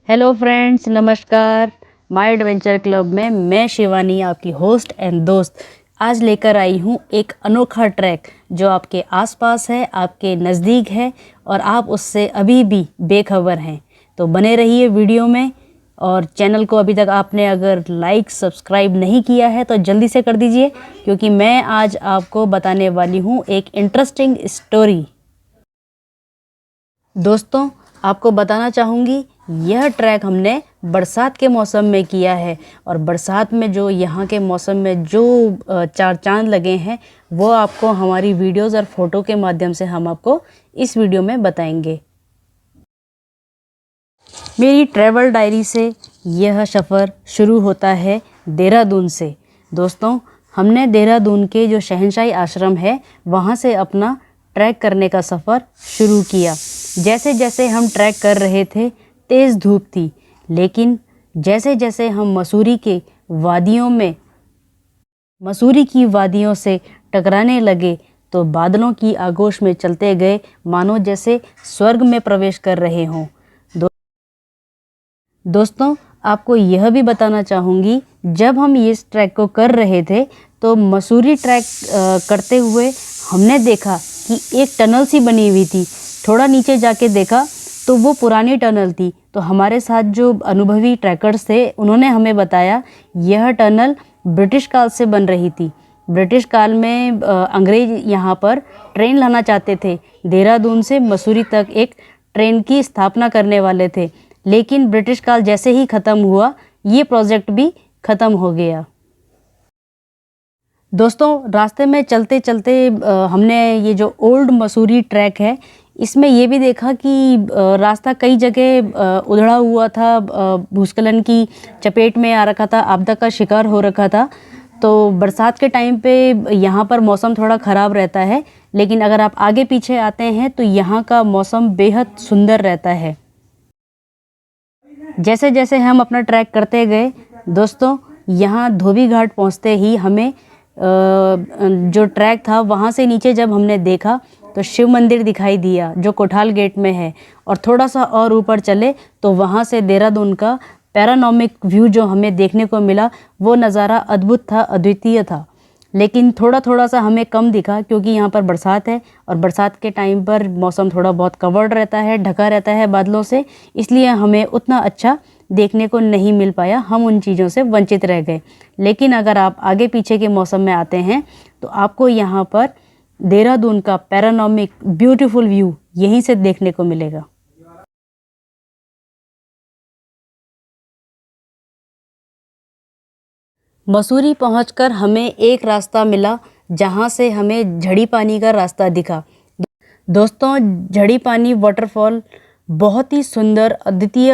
Hello friends, नमस्कार। My adventure club में मैं शिवानी, आपकी होस्ट एंड दोस्त, आज लेकर आई हूँ एक अनोखा ट्रैक जो आपके आसपास है, आपके नज़दीक है और आप उससे अभी भी बेखबर हैं। तो बने रहिए वीडियो में। और चैनल को अभी तक आपने अगर लाइक सब्सक्राइब नहीं किया है तो जल्दी से कर दीजिए, क्योंकि मैं आज आपको बताने वाली हूँ एक इंटरेस्टिंग स्टोरी। दोस्तों, आपको बताना चाहूँगी, यह ट्रैक हमने बरसात के मौसम में किया है। और बरसात में जो यहाँ के मौसम में जो चार चांद लगे हैं, वो आपको हमारी वीडियोज़ और फोटो के माध्यम से हम आपको इस वीडियो में बताएंगे। मेरी ट्रैवल डायरी से यह सफ़र शुरू होता है देहरादून से। दोस्तों, हमने देहरादून के जो शहंशाही आश्रम है, वहाँ से अपना ट्रैक करने का सफ़र शुरू किया। जैसे जैसे हम ट्रैक कर रहे थे, तेज़ धूप थी, लेकिन जैसे जैसे हम मसूरी की वादियों से टकराने लगे तो बादलों की आगोश में चलते गए, मानो जैसे स्वर्ग में प्रवेश कर रहे हों। दोस्तों, आपको यह भी बताना चाहूँगी, जब हम इस ट्रैक को कर रहे थे तो मसूरी ट्रैक करते हुए हमने देखा कि एक टनल सी बनी हुई थी। थोड़ा नीचे जाके देखा तो वो पुरानी टनल थी। तो हमारे साथ जो अनुभवी ट्रैकर्स थे, उन्होंने हमें बताया यह टनल ब्रिटिश काल से बन रही थी। ब्रिटिश काल में अंग्रेज यहाँ पर ट्रेन लाना चाहते थे। देहरादून से मसूरी तक एक ट्रेन की स्थापना करने वाले थे, लेकिन ब्रिटिश काल जैसे ही ख़त्म हुआ, ये प्रोजेक्ट भी ख़त्म हो गया। दोस्तों, रास्ते में चलते चलते हमने ये जो ओल्ड मसूरी ट्रैक है, इसमें ये भी देखा कि रास्ता कई जगह उधड़ा हुआ था, भूस्खलन की चपेट में आ रखा था, आपदा का शिकार हो रखा था। तो बरसात के टाइम पे यहाँ पर मौसम थोड़ा ख़राब रहता है, लेकिन अगर आप आगे पीछे आते हैं तो यहाँ का मौसम बेहद सुंदर रहता है। जैसे जैसे हम अपना ट्रैक करते गए, दोस्तों, यहाँ धोबी घाट पहुँचते ही हमें जो ट्रैक था, वहाँ से नीचे जब हमने देखा तो शिव मंदिर दिखाई दिया, जो कोठाल गेट में है। और थोड़ा सा और ऊपर चले तो वहाँ से देहरादून का पैरानॉमिक व्यू जो हमें देखने को मिला, वो नज़ारा अद्भुत था, अद्वितीय था। लेकिन थोड़ा थोड़ा सा हमें कम दिखा, क्योंकि यहाँ पर बरसात है और बरसात के टाइम पर मौसम थोड़ा बहुत कवर्ड रहता है, ढका रहता है बादलों से, इसलिए हमें उतना अच्छा देखने को नहीं मिल पाया, हम उन चीज़ों से वंचित रह गए। लेकिन अगर आप आगे पीछे के मौसम में आते हैं तो आपको यहाँ पर देहरादून का पैरानॉमिक ब्यूटीफुल व्यू यहीं से देखने को मिलेगा। मसूरी पहुंचकर हमें एक रास्ता मिला, जहां से हमें झड़ी पानी का रास्ता दिखा। दोस्तों, झड़ी पानी वाटरफॉल बहुत ही सुंदर अद्वितीय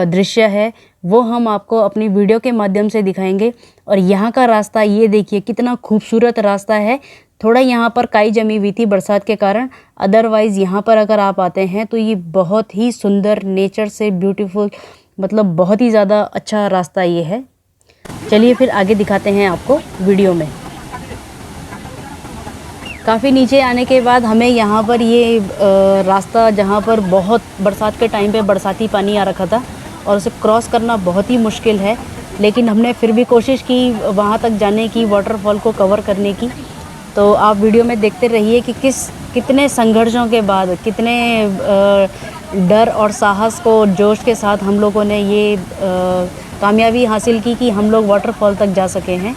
दृश्य है, वो हम आपको अपनी वीडियो के माध्यम से दिखाएंगे। और यहाँ का रास्ता ये देखिए, कितना खूबसूरत रास्ता है। थोड़ा यहाँ पर काई जमी हुई थी बरसात के कारण, अदरवाइज़ यहाँ पर अगर आप आते हैं तो ये बहुत ही सुंदर, नेचर से ब्यूटीफुल, मतलब बहुत ही ज़्यादा अच्छा रास्ता ये है। चलिए फिर आगे दिखाते हैं आपको वीडियो में। काफ़ी नीचे आने के बाद हमें यहाँ पर ये रास्ता, जहाँ पर बहुत बरसात के टाइम पे बरसाती पानी आ रखा था और उसे क्रॉस करना बहुत ही मुश्किल है, लेकिन हमने फिर भी कोशिश की वहाँ तक जाने की, वाटरफॉल को कवर करने की। तो आप वीडियो में देखते रहिए कि कितने संघर्षों के बाद, कितने डर और साहस को जोश के साथ हम लोगों ने ये कामयाबी हासिल की कि हम लोग वाटरफॉल तक जा सके हैं।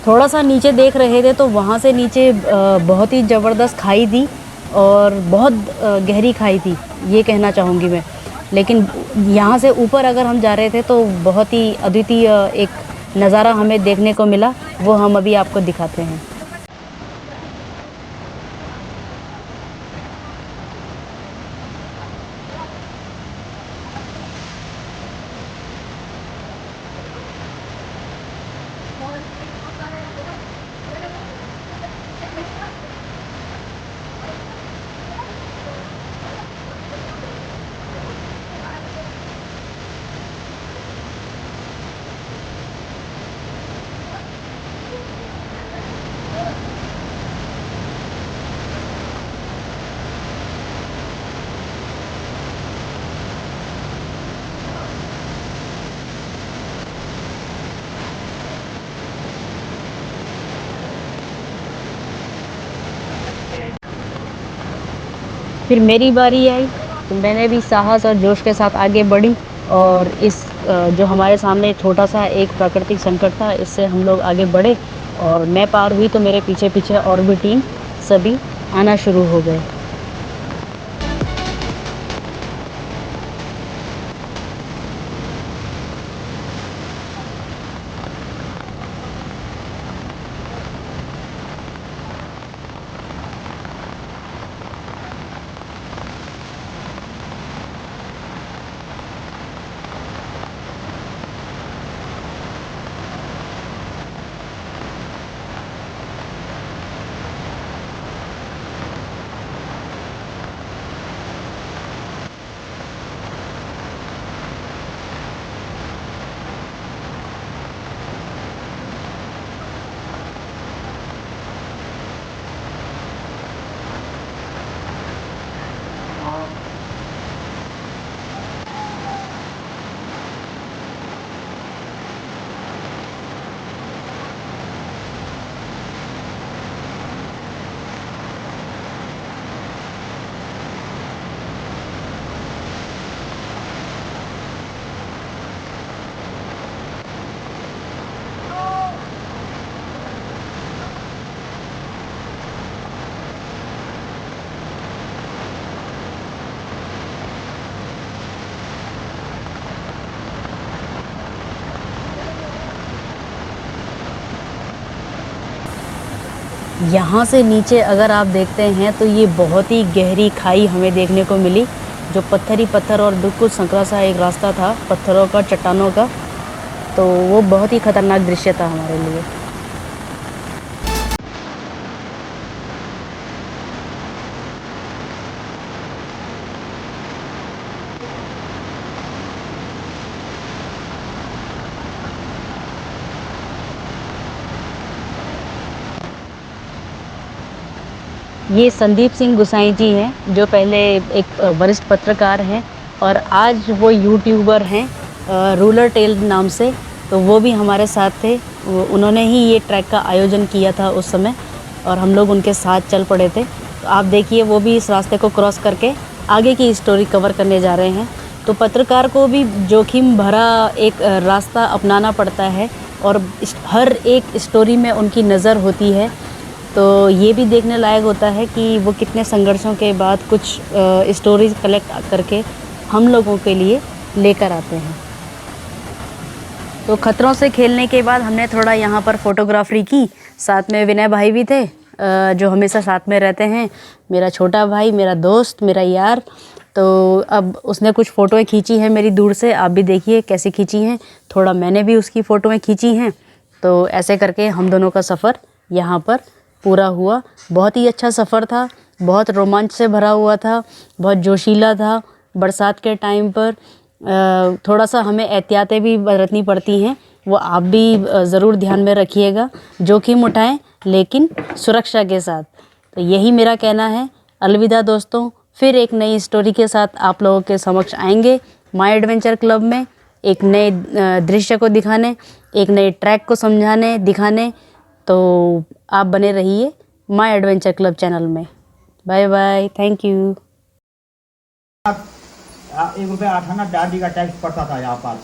थोड़ा सा नीचे देख रहे थे तो वहाँ से नीचे बहुत ही ज़बरदस्त खाई थी और बहुत गहरी खाई थी, ये कहना चाहूँगी मैं। लेकिन यहाँ से ऊपर अगर हम जा रहे थे तो बहुत ही अद्वितीय एक नज़ारा हमें देखने को मिला, वो हम अभी आपको दिखाते हैं। फिर मेरी बारी आई तो मैंने भी साहस और जोश के साथ आगे बढ़ी और इस जो हमारे सामने छोटा सा एक प्राकृतिक संकट था इससे हम लोग आगे बढ़े और मैं पार हुई तो मेरे पीछे पीछे और भी टीम सभी आना शुरू हो गए। यहाँ से नीचे अगर आप देखते हैं तो ये बहुत ही गहरी खाई हमें देखने को मिली, जो पत्थर ही पत्थर और बिल्कुल संकरा सा एक रास्ता था पत्थरों का, चट्टानों का। तो वो बहुत ही खतरनाक दृश्य था हमारे लिए। ये संदीप सिंह गुसाई जी हैं जो पहले एक वरिष्ठ पत्रकार हैं और आज वो यूट्यूबर हैं रूरल टेल नाम से। तो वो भी हमारे साथ थे, उन्होंने ही ये ट्रैक का आयोजन किया था उस समय और हम लोग उनके साथ चल पड़े थे। तो आप देखिए वो भी इस रास्ते को क्रॉस करके आगे की स्टोरी कवर करने जा रहे हैं। तो पत्रकार को भी जोखिम भरा एक रास्ता अपनाना पड़ता है और हर एक स्टोरी में उनकी नज़र होती है। तो ये भी देखने लायक होता है कि वो कितने संघर्षों के बाद कुछ स्टोरीज कलेक्ट करके हम लोगों के लिए लेकर आते हैं। तो खतरों से खेलने के बाद हमने थोड़ा यहाँ पर फोटोग्राफी की, साथ में विनय भाई भी थे जो हमेशा साथ में रहते हैं, मेरा छोटा भाई, मेरा दोस्त, मेरा यार। तो अब उसने कुछ फ़ोटोएं खींची हैं मेरी दूर से, आप भी देखिए कैसे खींची हैं, थोड़ा मैंने भी उसकी फ़ोटोएं खींची हैं। तो ऐसे करके हम दोनों का सफ़र यहाँ पर पूरा हुआ। बहुत ही अच्छा सफ़र था, बहुत रोमांच से भरा हुआ था, बहुत जोशीला था। बरसात के टाइम पर थोड़ा सा हमें एहतियातें भी बरतनी पड़ती हैं, वो आप भी ज़रूर ध्यान में रखिएगा। जोखिम उठाएं लेकिन सुरक्षा के साथ। तो यही मेरा कहना है। अलविदा दोस्तों, फिर एक नई स्टोरी के साथ आप लोगों के समक्ष आएंगे माय एडवेंचर क्लब में, एक नए दृश्य को दिखाने, एक नए ट्रैक को समझाने, दिखाने। तो आप बने रहिए माय एडवेंचर क्लब चैनल में। Bye bye, thank you. 1 रुपया 8 आना दादी का टैक्स पड़ता था यहाँ पर।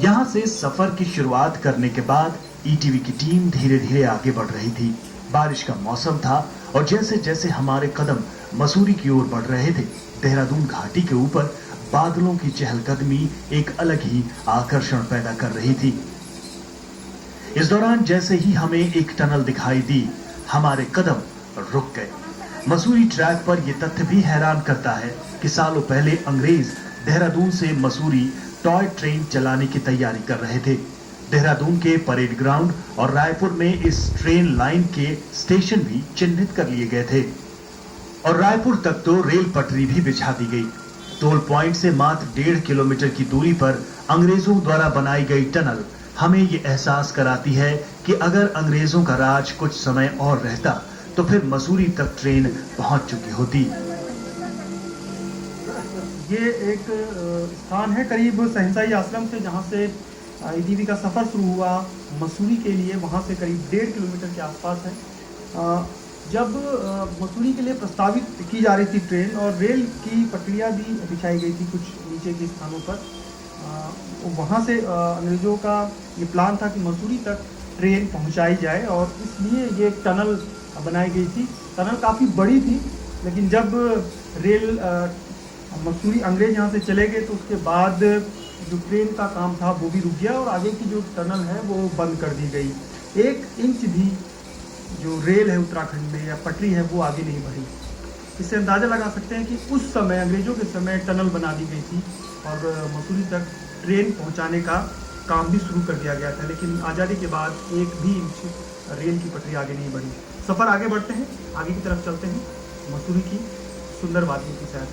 यहाँ से सफर की शुरुआत करने के बाद ईटीवी की टीम धीरे धीरे आगे बढ़ रही थी। बारिश का मौसम था और जैसे जैसे हमारे कदम मसूरी की ओर बढ़ रहे थे, देहरादून घाटी के ऊपर बादलों की चहलकदमी एक अलग ही आकर्षण पैदा कर रही थी। इस दौरान जैसे ही हमें एक टनल दिखाई दी, हमारे कदम रुक गए। मसूरी ट्रैक पर यह तथ्य भी हैरान करता है कि सालों पहले अंग्रेज देहरादून से मसूरी टॉय ट्रेन चलाने की तैयारी कर रहे थे। देहरादून के परेड ग्राउंड और रायपुर में इस ट्रेन लाइन के स्टेशन भी चिन्हित कर लिए गए थे और रायपुर तक तो रेल पटरी भी बिछा दी गई। टोल पॉइंट से मात्र 1.5 किलोमीटर की दूरी पर अंग्रेजों द्वारा बनाई गई टनल हमें ये एहसास कराती है कि अगर अंग्रेजों का राज कुछ समय और रहता तो फिर मसूरी तक ट्रेन पहुंच चुकी होती। ये एक स्थान है करीब सहनसाई आश्रम से, जहाँ से ईटीवी का सफ़र शुरू हुआ मसूरी के लिए। वहाँ से करीब 1.5 किलोमीटर के आसपास है। जब मसूरी के लिए प्रस्तावित की जा रही थी ट्रेन, और रेल की पटरियां भी बिछाई गई थी कुछ नीचे के स्थानों पर, वहाँ से अंग्रेज़ों का ये प्लान था कि मसूरी तक ट्रेन पहुँचाई जाए, और इसलिए ये एक टनल बनाई गई थी। टनल काफ़ी बड़ी थी, लेकिन जब रेल मसूरी अंग्रेज यहाँ से चले गए तो उसके बाद जो ट्रेन का काम था वो भी रुक गया, और आगे की जो टनल है वो बंद कर दी गई। 1 इंच भी जो रेल है उत्तराखंड में या पटरी है वो आगे नहीं बढ़ी। इससे अंदाज़ा लगा सकते हैं कि उस समय अंग्रेज़ों के समय टनल बना दी गई थी और मसूरी तक ट्रेन पहुंचाने का काम भी शुरू कर दिया गया था, लेकिन आज़ादी के बाद 1 भी इंच रेल की पटरी आगे नहीं बढ़ी। सफ़र आगे बढ़ते हैं, आगे की तरफ चलते हैं, मसूरी की सुंदर वादियों की सैर।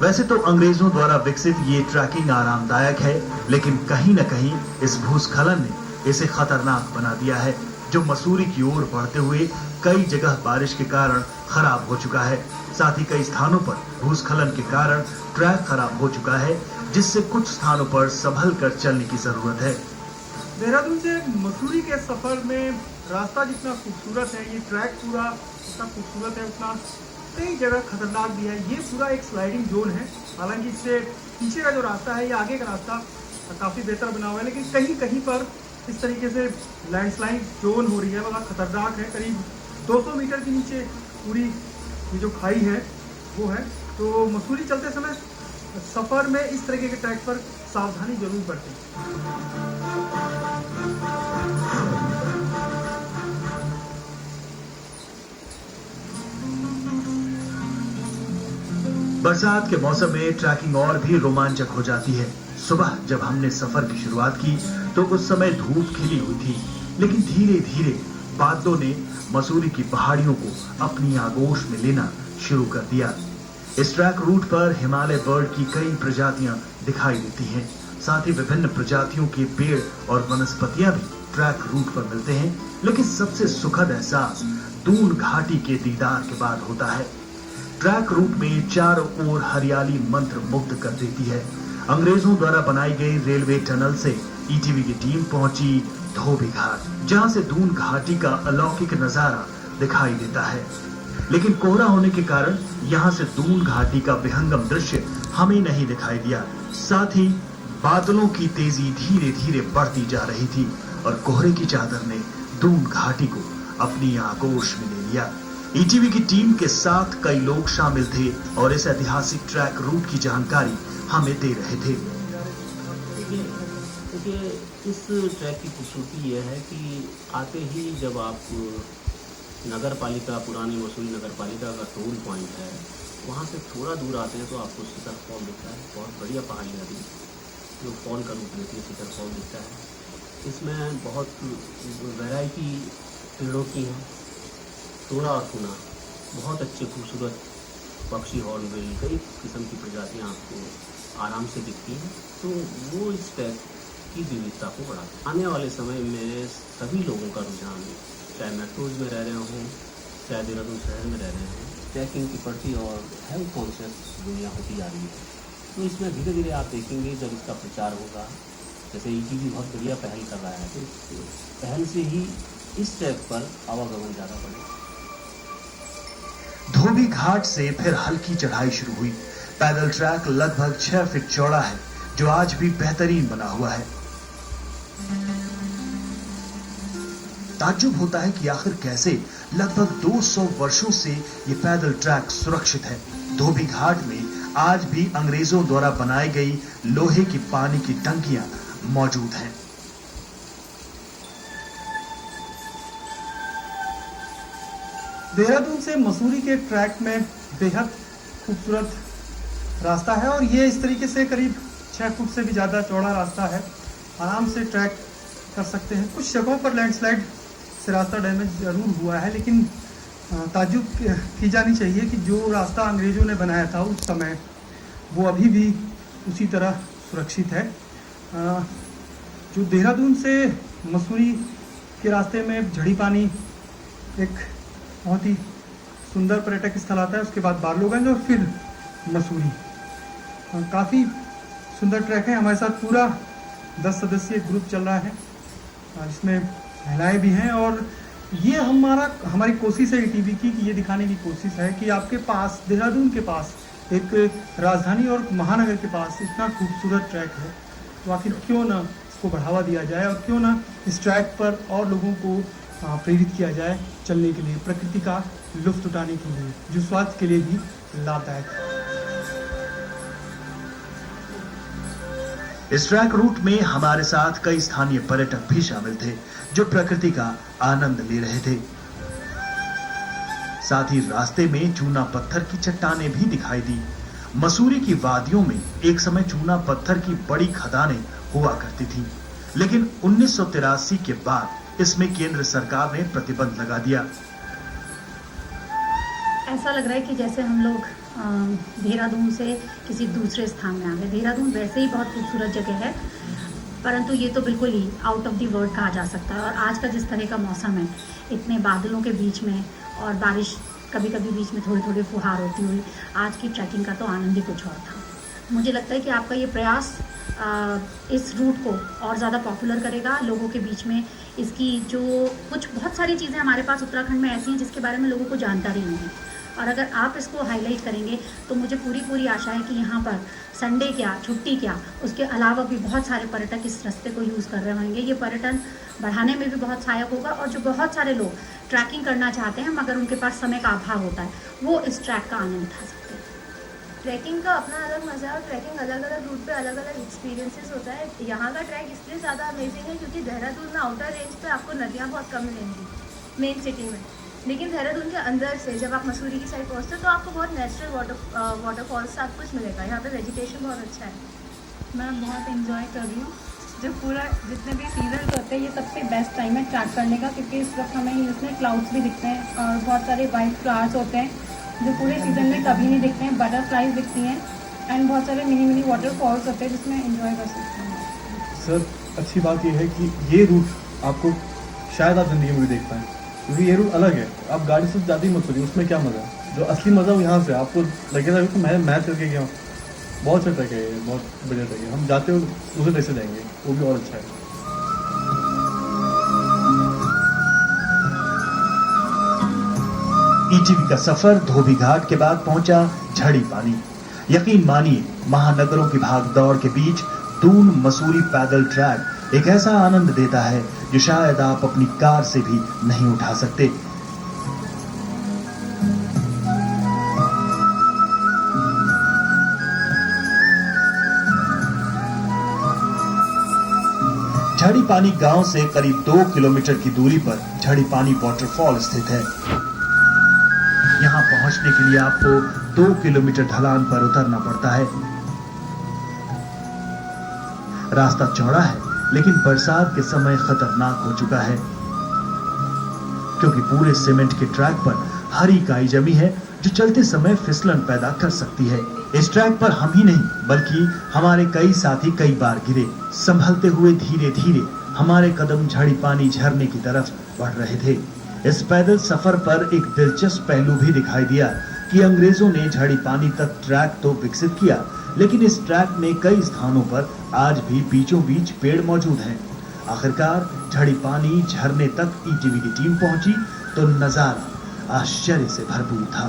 वैसे तो अंग्रेजों द्वारा विकसित ये ट्रैकिंग आरामदायक है, लेकिन कहीं न कहीं इस भूस्खलन ने इसे खतरनाक बना दिया है, जो मसूरी की ओर बढ़ते हुए कई जगह बारिश के कारण खराब हो चुका है। साथ ही कई स्थानों पर भूस्खलन के कारण ट्रैक खराब हो चुका है, जिससे कुछ स्थानों पर संभल कर चलने की जरूरत है। देहरादून से मसूरी के सफ़र में रास्ता जितना खूबसूरत है, ये ट्रैक पूरा जितना खूबसूरत है, उतना कई जगह खतरनाक भी है। ये पूरा एक स्लाइडिंग जोन है, हालांकि इससे पीछे का जो रास्ता है या आगे का रास्ता काफ़ी बेहतर बना हुआ है, लेकिन कहीं कहीं पर इस तरीके से लैंडस्लाइड जोन हो रही है, बड़ा खतरनाक है। करीब 200 मीटर के नीचे पूरी ये जो खाई है वो है। तो मसूरी चलते समय सफ़र में इस तरीके के ट्रैक पर सावधानी जरूर बरतें। बरसात के मौसम में ट्रैकिंग और भी रोमांचक हो जाती है। सुबह जब हमने सफर की शुरुआत की तो उस समय धूप खिली हुई थी, लेकिन धीरे धीरे बादलों ने मसूरी की पहाड़ियों को अपनी आगोश में लेना शुरू कर दिया। इस ट्रैक रूट पर हिमालय बर्ड की कई प्रजातियां दिखाई देती हैं। साथ ही विभिन्न प्रजातियों के पेड़ और वनस्पतियां भी ट्रैक रूट पर मिलते हैं, लेकिन सबसे सुखद एहसास दून घाटी के दीदार के बाद होता है। ट्रैक रूट में चारों ओर हरियाली मंत्र मुग्ध कर देती है। अंग्रेजों द्वारा बनाई गई रेलवे टनल से ईटीवी की टीम पहुंची धोबी घाट, जहां से दून घाटी का अलौकिक नजारा दिखाई देता है। लेकिन कोहरा होने के कारण यहां से दून घाटी का विहंगम दृश्य हमें नहीं दिखाई दिया। साथ ही बादलों की तेजी धीरे धीरे बढ़ती जा रही थी और कोहरे की चादर ने दून घाटी को अपनी आगोश में ले लिया। ईटीवी की टीम के साथ कई लोग शामिल थे और इस ऐतिहासिक ट्रैक रूट की जानकारी हमें दे रहे थे। देखिए, इस ट्रैक की खूबसूरती यह है कि आते ही जब आप नगर पालिका, पुरानी मसूरी नगर पालिका का टोल पॉइंट है, वहाँ से थोड़ा दूर आते हैं तो आपको शिखर फॉल दिखता है। बहुत बढ़िया पहाड़ी नदी जो फॉल का रूप लेती है, शिखर फॉल दिखता है। इसमें बहुत वैरायटी पेड़ों की हैं, तोड़ा और टूना, बहुत अच्छे खूबसूरत पक्षी, हॉर्नबिल, कई किस्म की प्रजातियाँ आपको आराम से दिखती हैं। तो वो इस ट्रैक की विविधता को बढ़ाता है। आने वाले समय में सभी लोगों का रुझान, चाहे मेट्रोज में रह रहे हों, चाहे देहरादून शहर में रह रहे हों, ट्रैकिंग की प्रति और हेल्थ कॉन्शियस दुनिया होती जा रही है। तो इसमें धीरे धीरे आप देखेंगे जब इसका प्रचार होगा, जैसे ईटीवी बहुत बढ़िया पहल कर रहा है, तो इस पहल से ही इस ट्रैक पर आवागमन ज़्यादा बढ़ेगा। धोबी घाट से फिर हल्की चढ़ाई शुरू हुई। पैदल ट्रैक लगभग 6 फीट चौड़ा है, जो आज भी बेहतरीन बना हुआ है। ताज्जुब होता है कि आखिर कैसे लगभग 200 वर्षों से ये पैदल ट्रैक सुरक्षित है। धोबी घाट में आज भी अंग्रेजों द्वारा बनाई गई लोहे की पानी की टंकियां मौजूद हैं। देहरादून से मसूरी के ट्रैक में बेहद खूबसूरत रास्ता है, और ये इस तरीके से करीब 6 फुट से भी ज़्यादा चौड़ा रास्ता है। आराम से ट्रैक कर सकते हैं। कुछ जगहों पर लैंडस्लाइड से रास्ता डैमेज जरूर हुआ है, लेकिन ताज्जुब की जानी चाहिए कि जो रास्ता अंग्रेज़ों ने बनाया था उस समय, वो अभी भी उसी तरह सुरक्षित है। जो देहरादून से मसूरी के रास्ते में झड़ी पानी एक बहुत ही सुंदर पर्यटक स्थल आता है, उसके बाद बारलोगंज और फिर मसूरी। काफ़ी सुंदर ट्रैक है। हमारे साथ पूरा 10 सदस्यीय ग्रुप चल रहा है, जिसमें महिलाएं भी हैं और ये हमारी कोशिश है ईटीवी की कि ये दिखाने की कोशिश है कि आपके पास देहरादून के पास एक राजधानी और महानगर के पास इतना खूबसूरत ट्रैक है, तो आखिर क्यों ना इसको बढ़ावा दिया जाए और क्यों ना इस ट्रैक पर और लोगों को प्रेरित किया जाए चलने के लिए, प्रकृति का लुत्फ उठाने के लिए, जो स्वास्थ्य के लिए भी लाभदायक है। इस ट्रैक रूट में हमारे साथ कई स्थानीय पर्यटक भी शामिल थे जो प्रकृति का आनंद ले रहे थे। साथ ही रास्ते में चूना पत्थर की चट्टानें भी दिखाई दी। मसूरी की वादियों में एक समय चूना पत्थर की बड़ी खदानें हुआ करती थी, लेकिन 1983 के बाद इसमें केंद्र सरकार ने प्रतिबंध लगा दिया। ऐसा लग रहा है कि जैसे हम लोग देहरादून से किसी दूसरे स्थान में आ गए। देहरादून वैसे ही बहुत खूबसूरत जगह है, परंतु ये तो बिल्कुल ही आउट ऑफ द वर्ल्ड कहा जा सकता है। और आज का जिस तरह का मौसम है, इतने बादलों के बीच में और बारिश कभी कभी बीच में थोड़ी थोड़ी फुहार होती हुई, आज की ट्रैकिंग का तो आनंद ही कुछ और था। मुझे लगता है कि आपका ये प्रयास इस रूट को और ज़्यादा पॉपुलर करेगा लोगों के बीच में। इसकी जो बहुत सारी चीज़ें हमारे पास उत्तराखंड में ऐसी हैं जिसके बारे में लोगों को जानकारी नहीं है, और अगर आप इसको हाईलाइट करेंगे तो मुझे पूरी आशा है कि यहाँ पर संडे क्या, छुट्टी क्या, उसके अलावा भी बहुत सारे पर्यटक इस रास्ते को यूज़ कर रहे होंगे। ये पर्यटन बढ़ाने में भी बहुत सहायक होगा, और जो बहुत सारे लोग ट्रैकिंग करना चाहते हैं मगर उनके पास समय का अभाव होता है, वो इस ट्रैक का आनंद उठा सकते हैं। ट्रैकिंग का अपना अलग मज़ा है और ट्रैकिंग अलग अलग रूट पे अलग अलग एक्सपीरियंसेस होता है। यहाँ का ट्रैक इसलिए ज़्यादा अमेजिंग है क्योंकि देहरादून में आउटर रेंज पे आपको नदियाँ बहुत कम मिलेंगी मेन सिटी में, लेकिन देहरादून के अंदर से जब आप मसूरी की साइड पहुँचते हो तो आपको बहुत नेचुरल वाटरफॉल्स सब कुछ मिलेगा। यहाँ पे वेजिटेशन बहुत अच्छा है। मैं बहुत इन्जॉय कर रही हूँ। जो पूरा जितने भी सीजन होते हैं, ये सबसे बेस्ट टाइम है ट्रैक करने का, क्योंकि इस वक्त हमें इसमें क्लाउड्स भी दिखते हैं और बहुत सारे वाइट फ्लावर्स होते हैं जो पूरे सीजन में कभी नहीं दिखते हैं। बटरफ्लाइज दिखती हैं एंड बहुत सारे मिनी वाटरफॉल्स होते हैं जिसमें एंजॉय कर सकते हैं। सर, अच्छी बात यह है कि ये रूट आपको शायद आप ज़िंदगी में भी देख पाएँ, क्योंकि ये रूट अलग है। आप गाड़ी से ज़्यादा ही मत सोचिए, उसमें क्या मज़ा है। जो असली मज़ा वो यहाँ से आपको लगेगा कि मैं करके गया हूँ। बहुत अच्छा ट्रैक है ये, बहुत बढ़िया ट्रैक है। हम जाते हो दूसरे कैसे जाएंगे, वो भी और अच्छा है। ईटीवी का सफर धोबी घाट के बाद पहुंचा झड़ी पानी। यकीन मानिए, महानगरों की भागदौड़ के बीच दून मसूरी पैदल ट्रैक एक ऐसा आनंद देता है जो शायद आप अपनी कार से भी नहीं उठा सकते। झड़ी पानी गांव से करीब 2 किलोमीटर की दूरी पर झड़ी पानी वाटरफॉल स्थित है। यहां पहुंचने के लिए आपको 2 किलोमीटर ढलान पर उतरना पड़ता है। रास्ता चौड़ा है, लेकिन बरसात के समय खतरनाक हो चुका है, क्योंकि पूरे सीमेंट के ट्रैक पर हरी काई जमी है जो चलते समय फिसलन पैदा कर सकती है। इस ट्रैक पर हम ही नहीं बल्कि हमारे कई साथी कई बार गिरे। संभलते हुए धीरे धीरे हमारे कदम झड़ी पानी झरने की तरफ बढ़ रहे थे। इस पैदल सफर पर एक दिलचस्प पहलू भी दिखाई दिया कि अंग्रेजों ने झड़ी पानी तक ट्रैक तो विकसित किया, लेकिन इस ट्रैक में कई स्थानों पर आज भी बीचों बीच पेड़ मौजूद हैं। आखिरकार झड़ी पानी झरने तक ईटीवी की टीम पहुंची तो नजारा आश्चर्य से भरपूर था।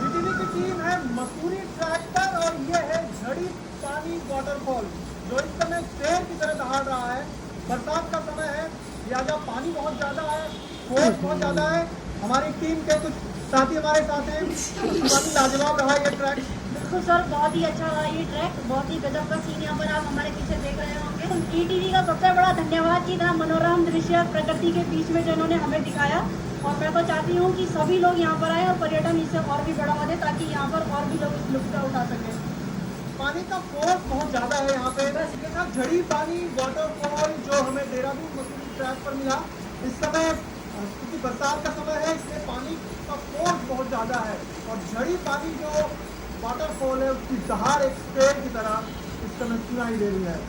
ईटीवी की टीम है मसूरी ट्रैक पर और ये है झड़ी पानी वाटरफॉल जो इस समय शेर की तरह दहाड़ रहा है। बरसात का समय है, लिहाजा पानी बहुत ज्यादा है, फोर्स बहुत ज्यादा है। हमारी टीम के कुछ साथी हमारे साथ हैं। बहुत ही लाजवाब रहा ये ट्रैक। बिल्कुल सर, बहुत ही अच्छा रहा ये ट्रैक, बहुत ही गजब का सीन यहाँ पर आप हमारे पीछे देख रहे होंगे। ईटीवी का सबसे बड़ा धन्यवाद कि इतना मनोरम दृश्य प्रकृति के बीच में जो इन्होंने हमें दिखाया, और मैं तो चाहती हूँ कि सभी लोग यहाँ पर आए और पर्यटन इससे और भी बढ़ावा दे ताकि यहाँ पर और भी लोग इस लुत्फ का उठा सकें। पानी का फोर्स बहुत ज्यादा है यहाँ पे। ये था झड़ी पानी वाटरफॉल जो हमें देहरादून मसूरी ट्रैक पर मिला। इस समय क्योंकि बरसात का समय है इसलिए पानी का फोर्स बहुत ज्यादा है, और झड़ी पानी जो वाटरफॉल है उसकी दहाड़ एक पेड़ की तरह इस समय सुनाई दे रही है।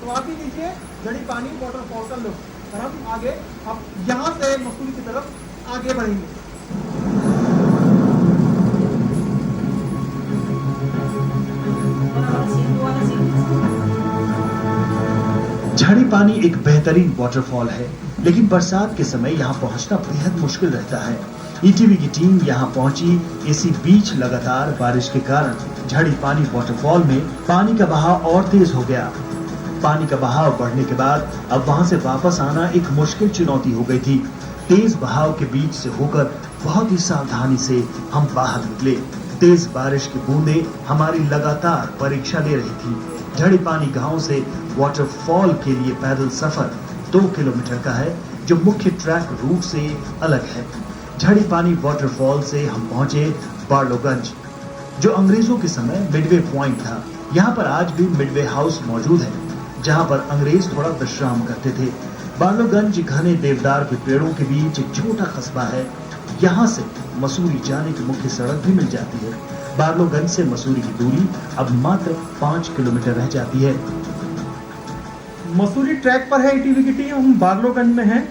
तो आप ही लीजिए झड़ी पानी वाटरफॉल का लुत्फ, और हम आगे अब यहाँ से मसूरी की तरफ आगे बढ़ेंगे। झड़ी पानी एक बेहतरीन वाटरफॉल है, लेकिन बरसात के समय यहाँ पहुँचना बेहद मुश्किल रहता है। ईटीवी की टीम यहाँ पहुंची इसी बीच लगातार बारिश के कारण झड़ी पानी वाटरफॉल में पानी का बहाव और तेज हो गया। पानी का बहाव बढ़ने के बाद अब वहां से वापस आना एक मुश्किल चुनौती हो गई थी। तेज बहाव के बीच से होकर बहुत ही सावधानी से हम बाहर निकले। तेज बारिश की बूंदें हमारी लगातार परीक्षा ले रही थी। झड़ी पानी गांव से वाटरफॉल के लिए पैदल सफर 2 किलोमीटर का है, जो मुख्य ट्रैक रूट से अलग है। झड़ी पानी वाटरफॉल से हम पहुंचे बार्लोगंज, जो अंग्रेजों के समय मिडवे पॉइंट था। यहाँ पर आज भी मिडवे हाउस मौजूद है, जहाँ पर अंग्रेज थोड़ा विश्राम करते थे। बार्लोगंज घने देवदार के पेड़ों के बीच एक छोटा कस्बा है। यहाँ से मसूरी जाने की मुख्य सड़क भी मिल जाती है। बार्लोगंज से मसूरी की दूरी अब मात्र 5 किलोमीटर रह जाती है। मसूरी ट्रैक पर है ईटीवी की टीम, हम बार्लोगंज में हैं।